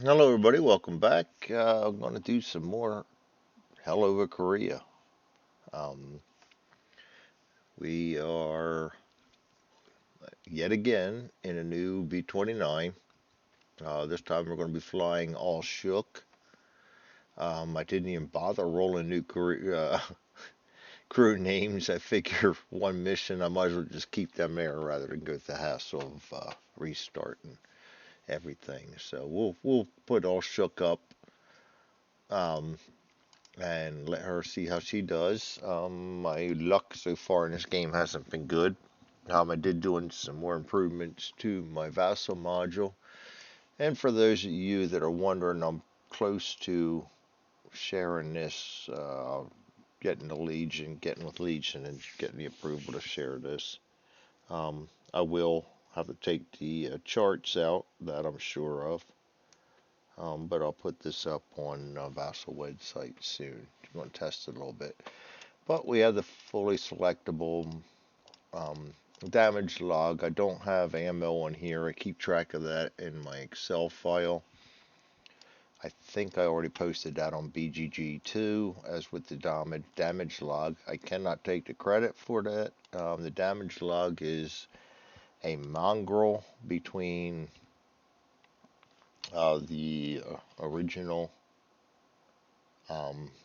Hello, everybody. Welcome back. I'm going to do some more Hell Over Korea. Um, we are yet again in a new B-29. This time we're going to be flying all shook. I didn't even bother rolling new crew names. I figure one mission, I might as well just keep them there rather than go through the hassle of restarting everything. So we'll put all shook up. Um, and let her see how she does. My luck so far in this game hasn't been good. I did doing some more improvements to my Vassal module. And for those of you that are wondering, I'm close to sharing this, getting the Legion, getting with Legion, and getting the approval to share this. I will have to take the charts out, that I'm sure of. But I'll put this up on Vassal website soon. I'm going to test it a little bit. But we have the fully selectable um, damage log. I don't have ammo on here. I keep track of that in my Excel file. I think I already posted that on BGG2 as with the damage log. I cannot take the credit for that. The damage log is a mongrel between the original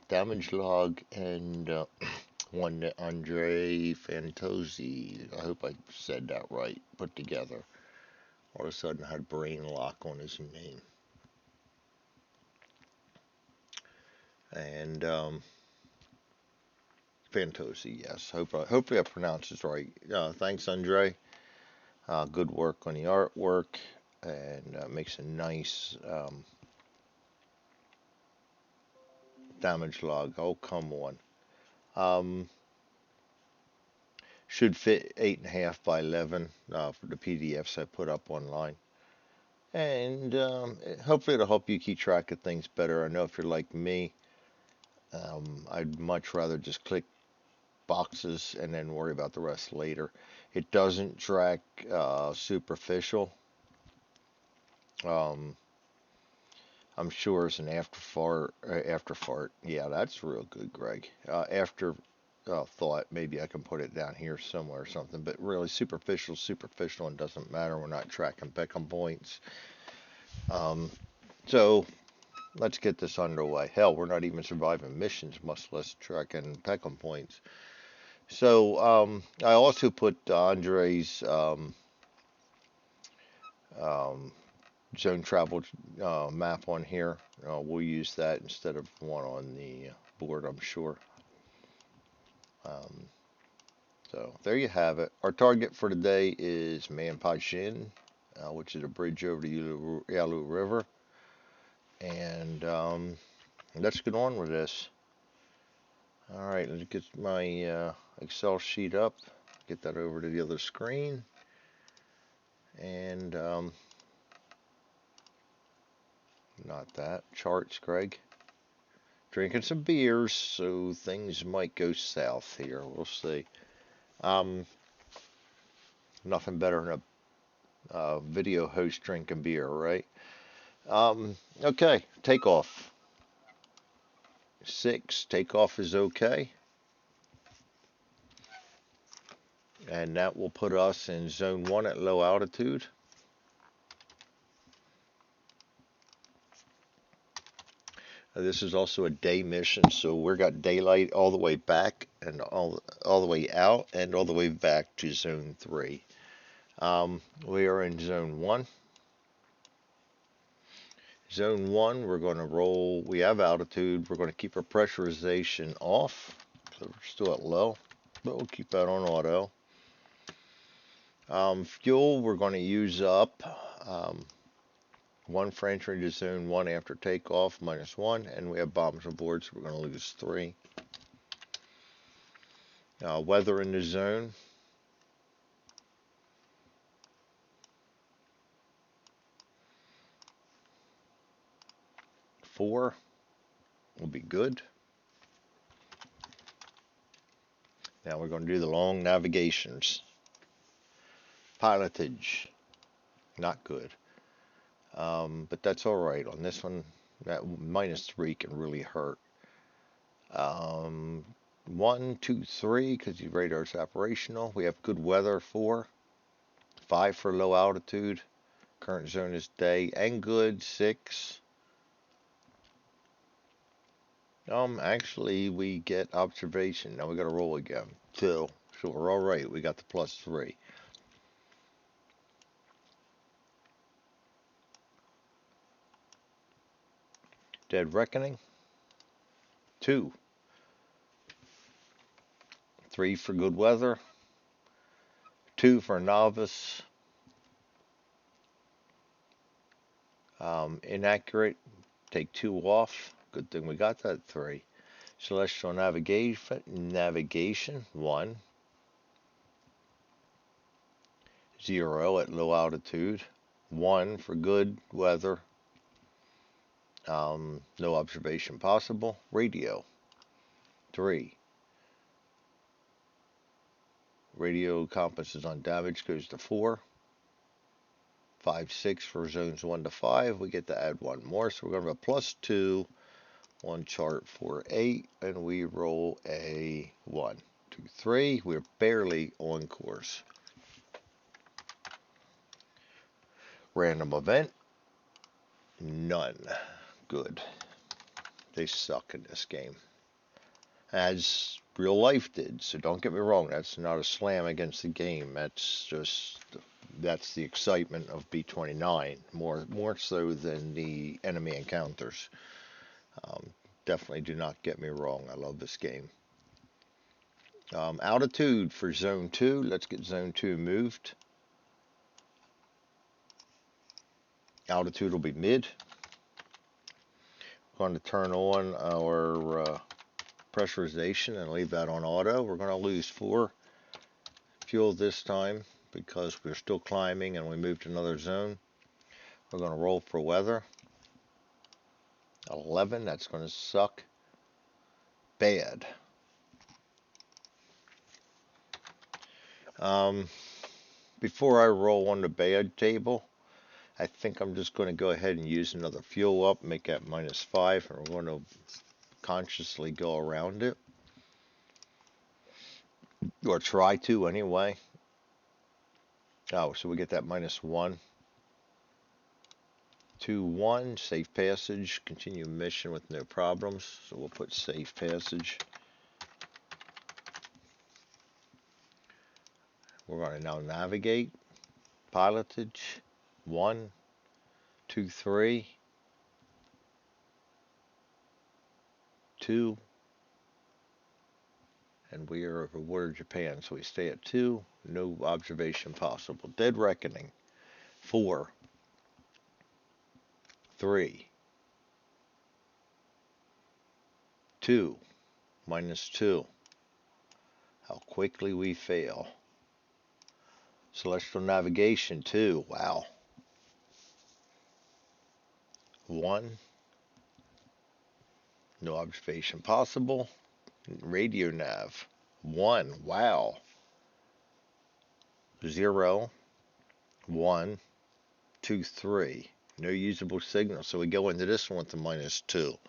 damage log and one that Andre Fantozzi, I hope I said that right, put together. All of a sudden I had brain lock on his name. And Fantozzi, yes. Hopefully I pronounced it right. Thanks, Andre. Good work on the artwork, and makes a nice damage log. Oh, come on. Um, should fit 8.5 by 11 for the PDFs I put up online. And hopefully it'll help you keep track of things better. I know if you're like me, I'd much rather just click boxes and then worry about the rest later. It doesn't track superficial. Um, I'm sure it's an after fart. Yeah, that's real good, Greg. After thought, maybe I can put it down here somewhere or something. But really, superficial, and doesn't matter. We're not tracking Peckham points. So let's get this underway. Hell, we're not even surviving missions, much less tracking Peckham points. So I also put Andre's um, zone travel map on here. We'll use that instead of one on the board, I'm sure. Um, so there you have it. Our target for today is Manpajin, which is a bridge over the Yalu River. And let's get on with this. All right, let's get my Excel sheet up. Get that over to the other screen. And not that. Charts, Greg. Drinking some beers, so things might go south here. We'll see. Um, Nothing better than a video host drinking beer, right? Okay, takeoff. 6, takeoff is okay. And that will put us in zone 1 at low altitude. This is also a day mission, so we've got daylight all the way back and all the way out and all the way back to zone 3. We are in zone 1. Zone 1, we're going to roll. We have altitude. We're going to keep our pressurization off. So we're still at low, but we'll keep that on auto. Fuel, we're going to use up 1 for entry to zone 1 after takeoff, -1, and we have bombs aboard, so we're going to lose 3. Weather in the zone. Four will be good. Now we're going to do the long navigations. Pilotage, not good. But that's all right. On this one, that -3 can really hurt. Um, 1, 2, 3, because the radar's operational. We have good weather, 4. 5 for low altitude. Current zone is day and good, 6. Actually, we get observation. Now we got to roll again. 2. So we're all right. We got the +3. Dead Reckoning. 2. 3 for good weather. 2 for novice. Inaccurate. Take 2 off. Good thing we got that 3. Celestial navigation. 1. 0 at low altitude. 1 for good weather. No observation possible. Radio. 3. Radio compass is on damage, goes to 4. 5, 6 for zones 1 to 5. We get to add 1 more, so we're going to have a +2 on chart for 8, and we roll a 1, 2, 3. We're barely on course. Random event. None. Good. They suck in this game, as real life did. So don't get me wrong. That's not a slam against the game. That's the excitement of B29, more so than the enemy encounters. Definitely do not get me wrong. I love this game. Altitude for zone 2. Let's get zone 2 moved. Altitude will be mid. We're going to turn on our pressurization and leave that on auto. We're going to lose 4 fuel this time because we're still climbing and we moved to another zone. We're going to roll for weather. 11, that's going to suck. Bad. Before I roll on the bad table, I think I'm just going to go ahead and use another fuel up, make that -5, and we're going to consciously go around it. Or try to anyway. Oh, so we get that -1. 2, 1, safe passage, continue mission with no problems. So we'll put safe passage. We're going to now navigate. Pilotage. 1, 2, 3. 2. And we are over water Japan, so we stay at 2. No observation possible. Dead Reckoning. 4. 3. 2. -2. How quickly we fail. Celestial navigation 2. Wow. 1. No observation possible. Radio nav 1. Wow. 0. 1, 2, 3. No usable signal. So we go into this one with the -2.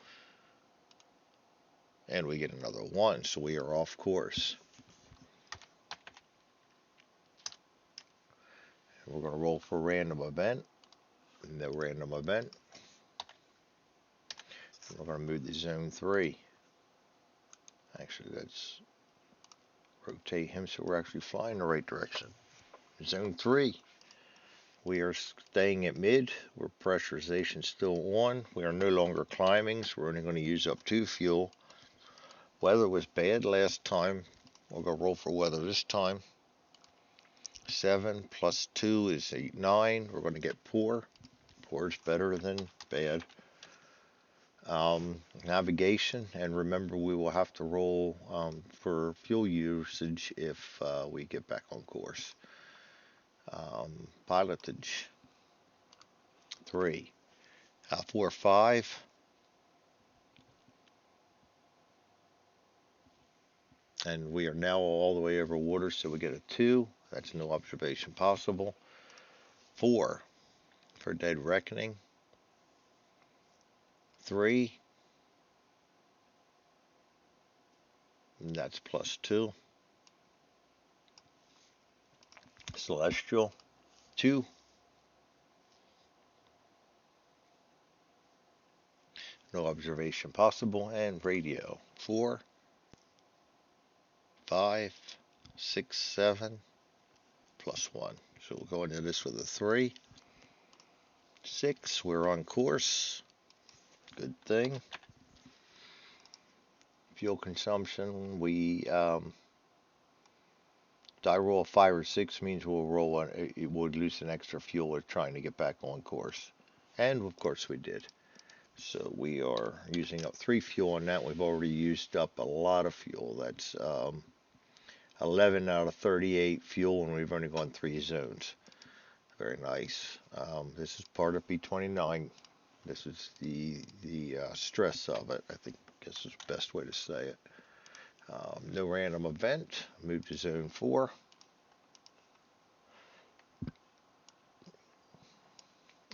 And we get another 1. So we are off course. We're going to roll for random event. No random event. We're going to move to zone 3. Actually, let's rotate him so we're actually flying the right direction. Zone 3. We are staying at mid. We're pressurization still on. We are no longer climbing, so we're only going to use up 2 fuel. Weather was bad last time. We'll go roll for weather this time. 7 + 2 is 8, 9. We're going to get poor. Poor is better than bad. Navigation, and remember we will have to roll for fuel usage if we get back on course. Pilotage 3, 4, 5. And we are now all the way over water, so we get a 2. That's no observation possible. 4, for Dead Reckoning. 3, and that's +2. Celestial, 2. No observation possible. And radio, 4, 5, 6, 7, +1. So we'll go into this with a 3. 6, we're on course. Good thing. Fuel consumption, we die roll 5 or 6 means we'll lose an extra fuel we're trying to get back on course. And of course we did. So we are using up 3 fuel on that. We've already used up a lot of fuel. That's 11 out of 38 fuel, and we've only gone 3 zones. Very nice. This is part of B29. This is the stress of it. I guess is the best way to say it. No random event. Move to zone 4.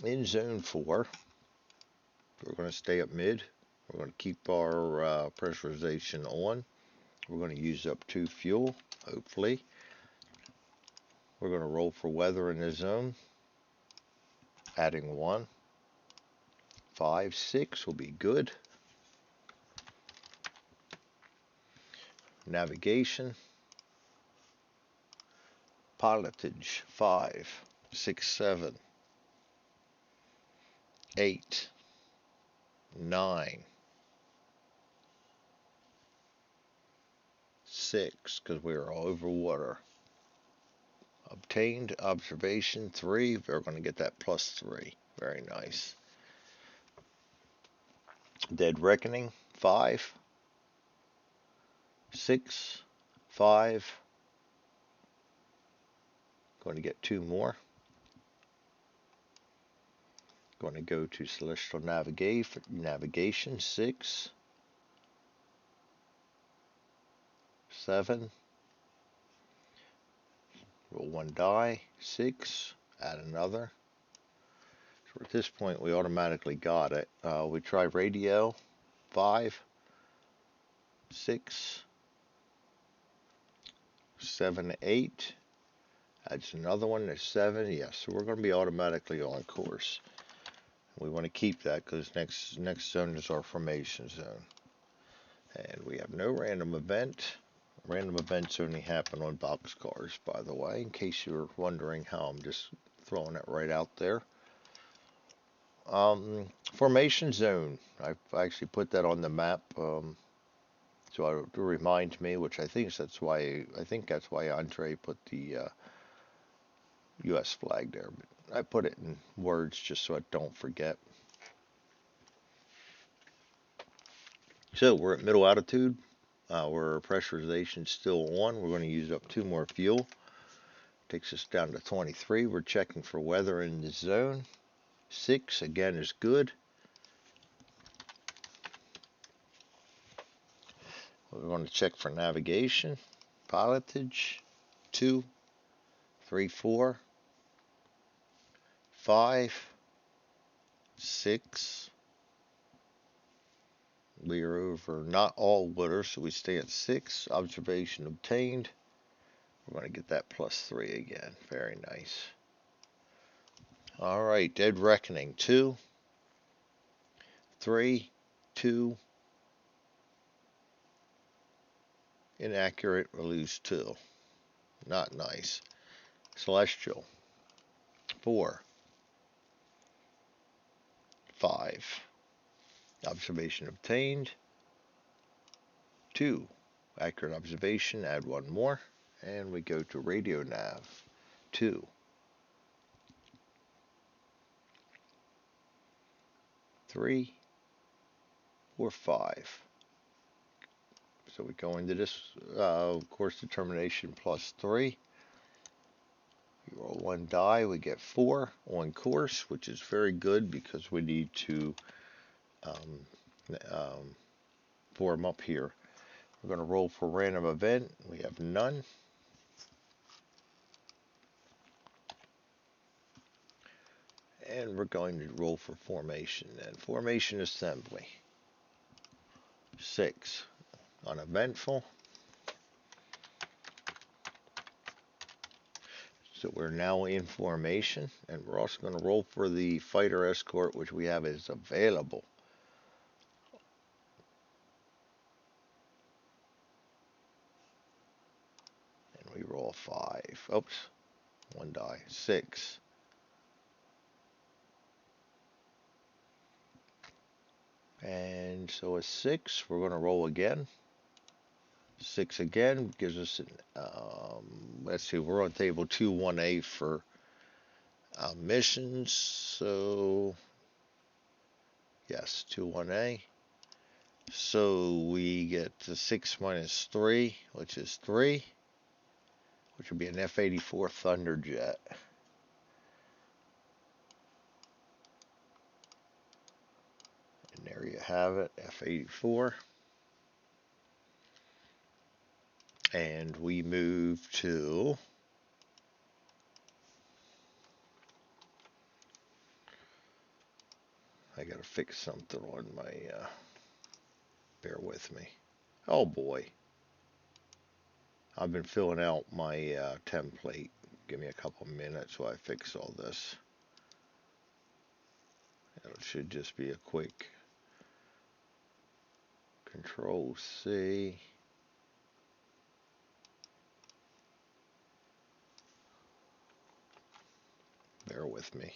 In zone 4, we're going to stay up mid. We're going to keep our pressurization on. We're going to use up 2 fuel, hopefully. We're going to roll for weather in the zone, adding 1. 5, 6 will be good. Navigation, pilotage, 5, 6, 7, 8, 9, 6, because we are all over water. Obtained observation 3. We're going to get that +3. Very nice. Dead Reckoning 5, 6, 5. Going to get 2 more. Going to go to Celestial Navigation 6, 7. Roll 1 die, 6. Add another. So at this point we automatically got it. We try radio, 5, 6, 7, 8. Adds another one, there's 7. Yes, so we're going to be automatically on course. We want to keep that because next zone is our formation zone. And we have no random event. Random events only happen on boxcars, by the way, in case you're wondering how I'm just throwing it right out there. Formation zone. I've actually put that on the map to remind me, which I think that's why Andre put the U.S. flag there. But I put it in words just so I don't forget. So we're at middle altitude. Our pressurization still on. We're going to use up 2 more fuel. Takes us down to 23. We're checking for weather in the zone. 6 again is good. We're going to check for navigation, pilotage, 2, 3, 4, 5, 6. We are over not all water, so we stay at 6. Observation obtained. We're going to get that +3 again. Very nice. All right, Dead Reckoning, 2, 3, 2. Inaccurate, we lose 2. Not nice. Celestial, 4, 5. Observation obtained. 2. Accurate observation, add 1 more. And we go to radio nav. 2. 3, 4, 5. So we go into this course determination +3. We roll 1 die, we get 4 on course, which is very good because we need to form up here. We're going to roll for random event. We have none. And we're going to roll for formation then. Formation assembly. 6. Uneventful. So we're now in formation, and we're also going to roll for the fighter escort, which we have is available. And we roll 5. Oops, 1 die. 6. And so a 6, we're going to roll again. 6 again gives us an, let's see, we're on table 2-1A for missions. So, yes, 2-1A. So we get to 6 minus 3, which is 3, which would be an F-84 Thunderjet. And there you have it, F-84. And we move to I gotta fix something on my bear with me. Oh boy, I've been filling out my template. Give me a couple minutes while I fix all this. It should just be a quick Control C. Bear with me.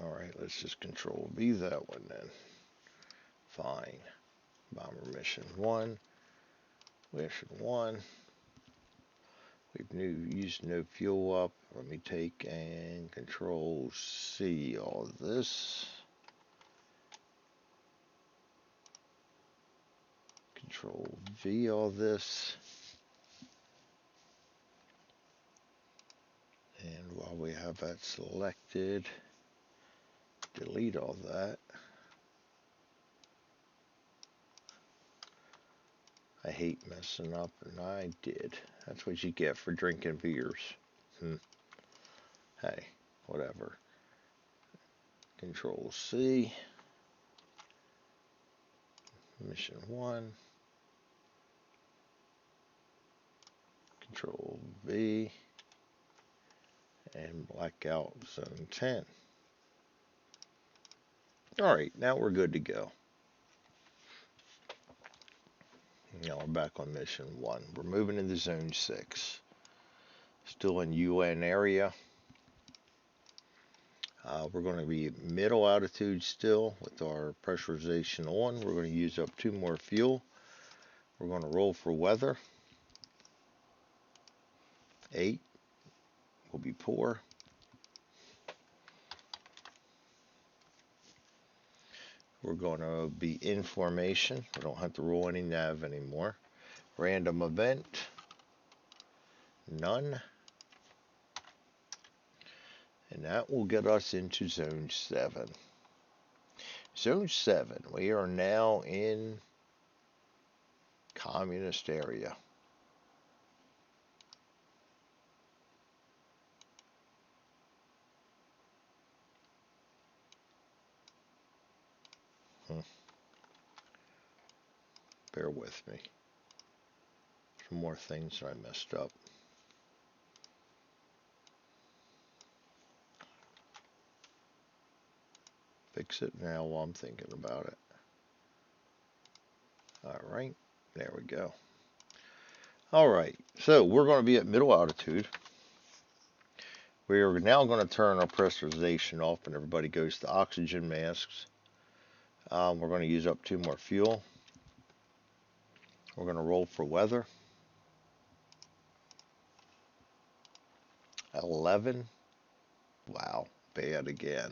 Alright, let's just Control V that one then. Fine. Bomber mission 1. Mission 1. We've used no fuel up. Let me take and Control C all this. Control V all this. And while we have that selected, delete all that. I hate messing up, and I did. That's what you get for drinking beers. Hey, whatever. Control C. Mission 1. Control V. And black out zone 10. Alright, now we're good to go. Now we're back on mission 1. We're moving into zone 6. Still in UN area. We're going to be at middle altitude still with our pressurization on. We're going to use up 2 more fuel. We're going to roll for weather. 8 will be poor. We're going to be in formation. We don't have to roll any nav anymore. Random event. None. And that will get us into zone 7. Zone 7, we are now in communist area. Bear with me. Some more things that I messed up. Fix it now while I'm thinking about it. Alright, there we go. Alright, so we're going to be at middle altitude. We are now going to turn our pressurization off and everybody goes to oxygen masks. We're going to use up 2 more fuel. We're going to roll for weather. 11. Wow, bad again.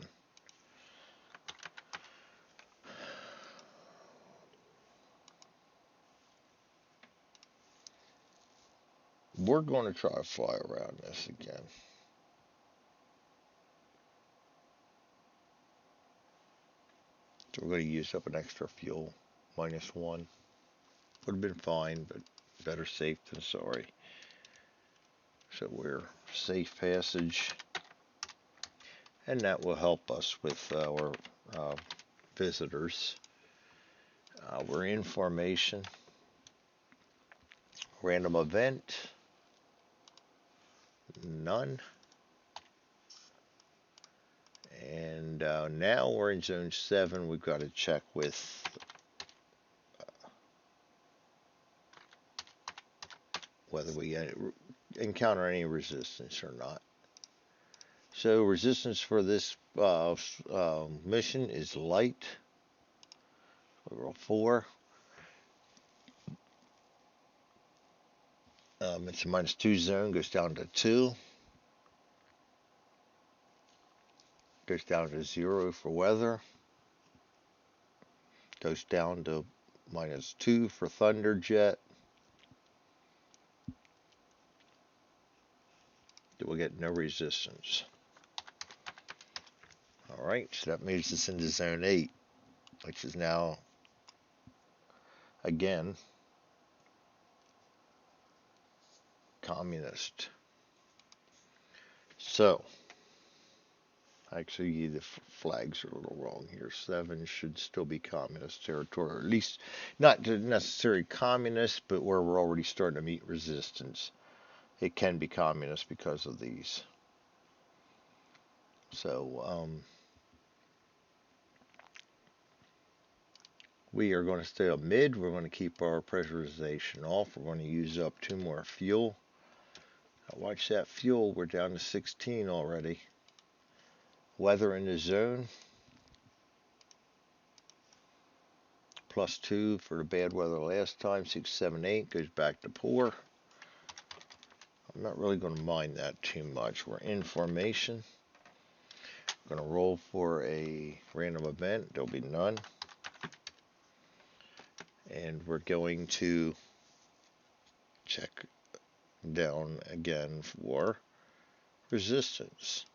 We're going to try to fly around this again. So we're going to use up an extra fuel. -1. Would have been fine, but better safe than sorry. So we're safe passage, and that will help us with our visitors. We're in formation. Random event, none. And now we're in zone 7. We've got to check with whether we encounter any resistance or not. So resistance for this mission is light. We roll 4. It's a -2 zone, goes down to 2. Goes down to 0 for weather. Goes down to -2 for Thunderjet. We'll get no resistance. Alright, so that moves us into zone 8, which is now, again, communist. So, actually the flags are a little wrong here. 7 should still be communist territory, or at least not necessarily communist, but where we're already starting to meet resistance. It can be communist because of these. So, we are going to stay up mid. We're going to keep our pressurization off. We're going to use up 2 more fuel. Now watch that fuel. We're down to 16 already. Weather in the zone. +2 for the bad weather last time. 6, 7, 8 goes back to poor. I'm not really going to mind that too much. We're in formation. We're going to roll for a random event. There'll be none. And we're going to check down again for resistance.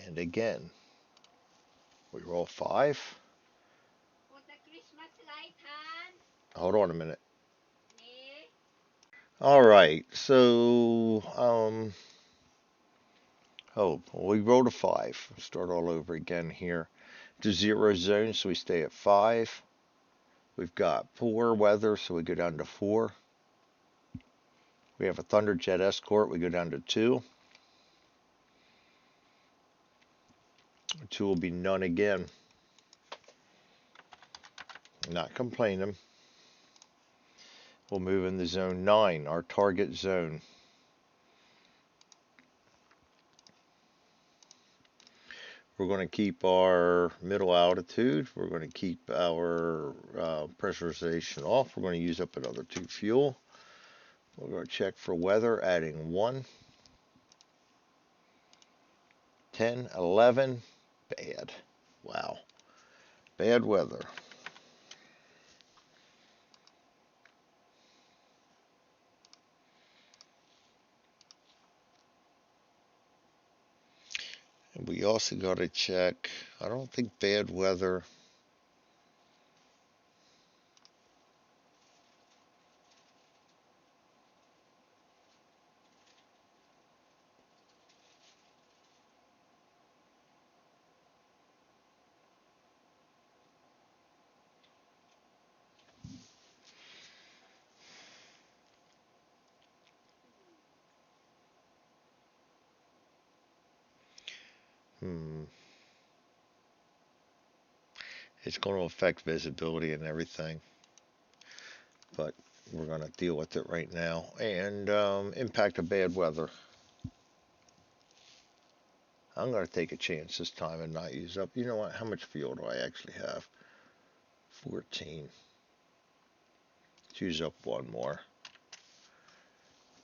And again, we roll 5. Hold on a minute. Alright, so, we rolled a 5. Start all over again here. To 0 zone, so we stay at 5. We've got poor weather, so we go down to 4. We have a Thunderjet escort, we go down to 2. 2 will be none again. Not complaining. We'll move into zone 9, our target zone. We're going to keep our middle altitude. We're going to keep our pressurization off. We're going to use up another 2 fuel. We're going to check for weather, adding 1. 10, 11. Bad. Wow. Bad weather. And we also got to check, I don't think bad weather. It's going to affect visibility and everything, but we're going to deal with it right now. And impact of bad weather. I'm going to take a chance this time and not use up. You know what? How much fuel do I actually have? 14. Let's use up 1 more.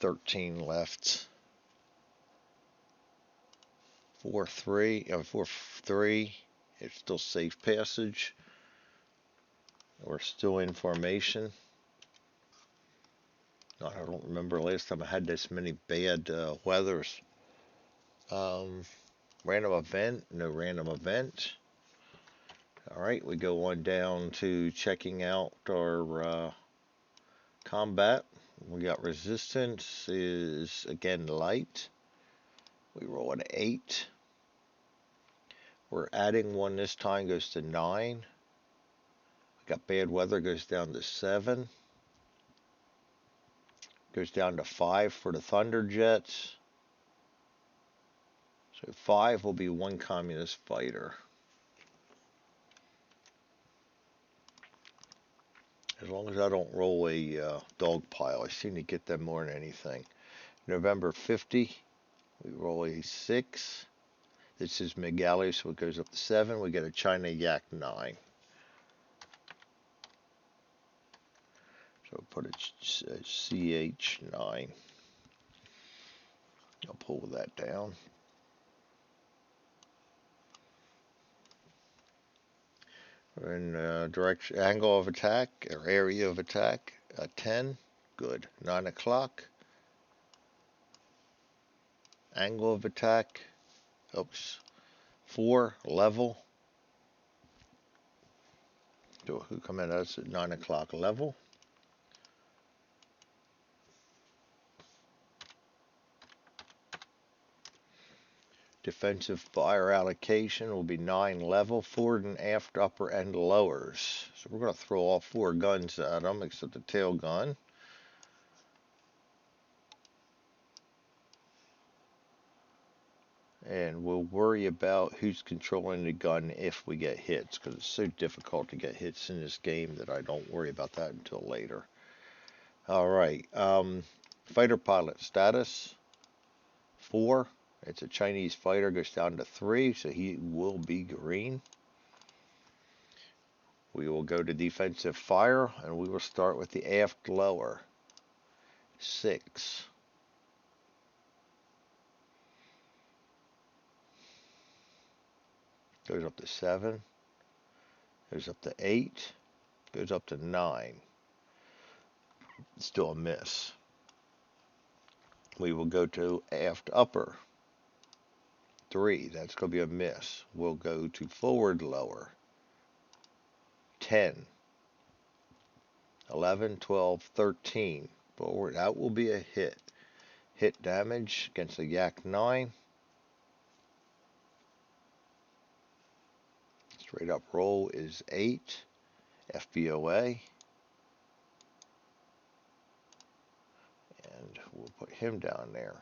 13 left. 4, 3. 4, 3. It's still safe passage. We're still in formation. I don't remember last time I had this many bad weathers. Random event, no random event. Alright, we go on down to checking out our combat. We got resistance is again light. We roll an 8. We're adding 1 this time, goes to 9. We got bad weather, goes down to 7. Goes down to 5 for the Thunder Jets. So 5 will be 1 communist fighter. As long as I don't roll a dog pile, I seem to get them more than anything. November 50, we roll a 6. This is Megali, so it goes up to 7. We get a China Yak 9. So put a CH9. I'll pull that down. We're in direction, angle of attack, or area of attack, 10. Good. 9 o'clock. Angle of attack. Oops. 4. Level. So who come in? That's at 9 o'clock level. Defensive fire allocation will be 9 level, forward and aft, upper and lowers. So we're going to throw all 4 guns at them except the tail gun. And we'll worry about who's controlling the gun if we get hits, because it's so difficult to get hits in this game that I don't worry about that until later. Alright, fighter pilot status, 4. It's a Chinese fighter, goes down to 3, so he will be green. We will go to defensive fire, and we will start with the aft lower, 6. Goes up to 7, goes up to 8, goes up to 9. Still a miss. We will go to aft upper, 3. That's going to be a miss. We'll go to forward lower, 10, 11, 12, 13. Forward, that will be a hit. Hit damage against the Yak 9. Straight up roll is 8. FBOA. And we'll put him down there.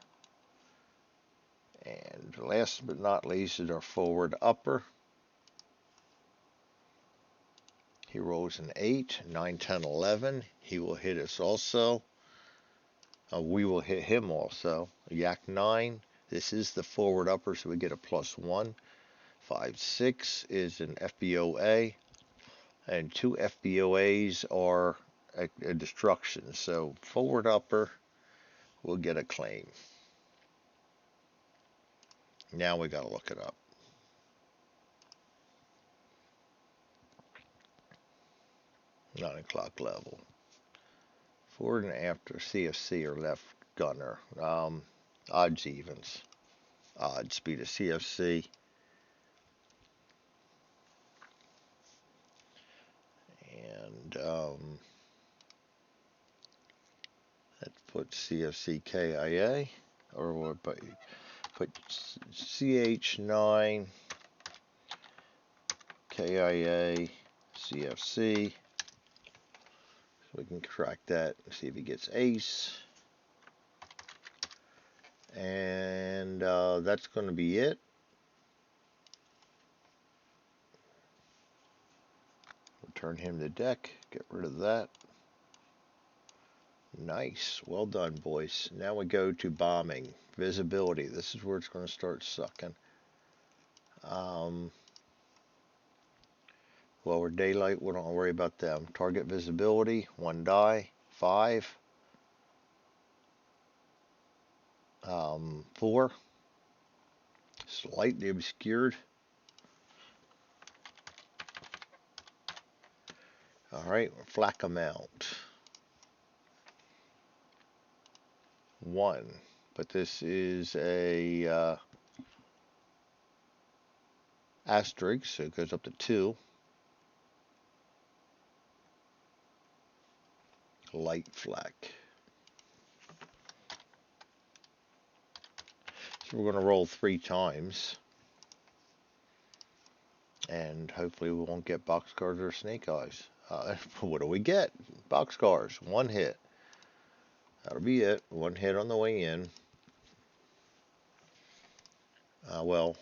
And last but not least is our forward upper. He rolls an 8, 9, 10, 11. He will hit us also. We will hit him also. Yak 9. This is the forward upper, so we get a +1. 5, 6 is an FBOA. And 2 FBOAs are a destruction. So forward upper will get a claim. Now we got to look it up. 9 o'clock level. Forward and after CFC or left gunner. Odds, evens. Odd speed of CFC. And let's put CFC KIA. Or we'll put CH9 KIA CFC. So we can track that and see if he gets ace. And that's going to be it. Return him to deck. Get rid of that. Nice. Well done, boys. Now we go to bombing. Visibility. This is where it's going to start sucking. Well, we're daylight. We don't worry about them. Target visibility. 1 die. 5. 4. Slightly obscured. Alright, flak amount. 1. But this is a asterisk, so it goes up to 2. Light flak. we're going to roll 3 times. And hopefully we won't get boxcars or snake eyes. What do we get? Boxcars. 1 hit. That'll be it. 1 hit on the way in. Well,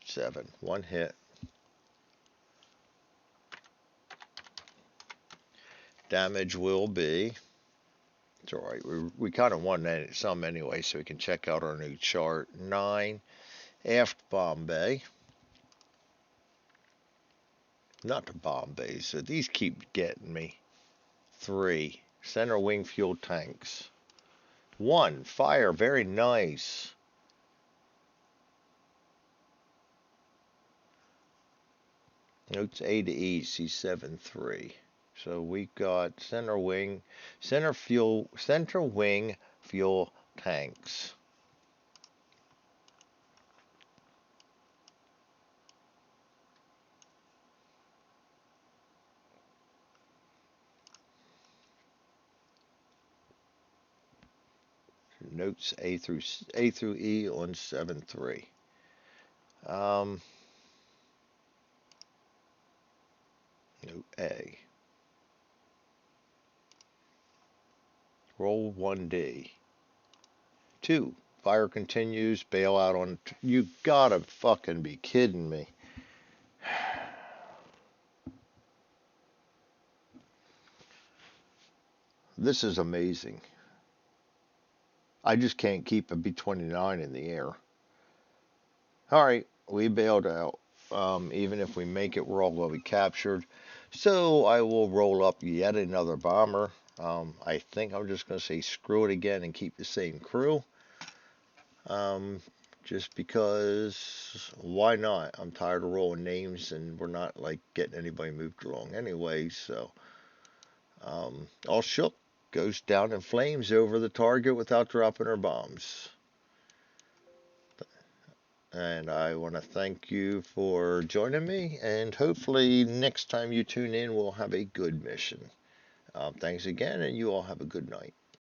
7. 1 hit. Damage will be... It's alright. We kind of won some anyway, so we can check out our new chart. 9. Aft Bombay. Not the Bombay, so these keep getting me. 3. Center wing fuel tanks. 1. Fire. Very nice. Notes A to E, C7-3. So we got center wing fuel tanks. Notes A through E on 7-3. Note A. Roll 1D. 2. Fire continues. Bailout on... You gotta fucking be kidding me. This is amazing. I just can't keep a B-29 in the air. Alright, we bailed out. Even if we make it, we're all going to be captured. So I will roll up yet another bomber. I think I'm just going to say screw it again and keep the same crew. Just because, why not? I'm tired of rolling names and we're not like getting anybody moved along anyway. So all shook goes down in flames over the target without dropping her bombs. And I want to thank you for joining me, and hopefully next time you tune in we'll have a good mission. Thanks again, and you all have a good night.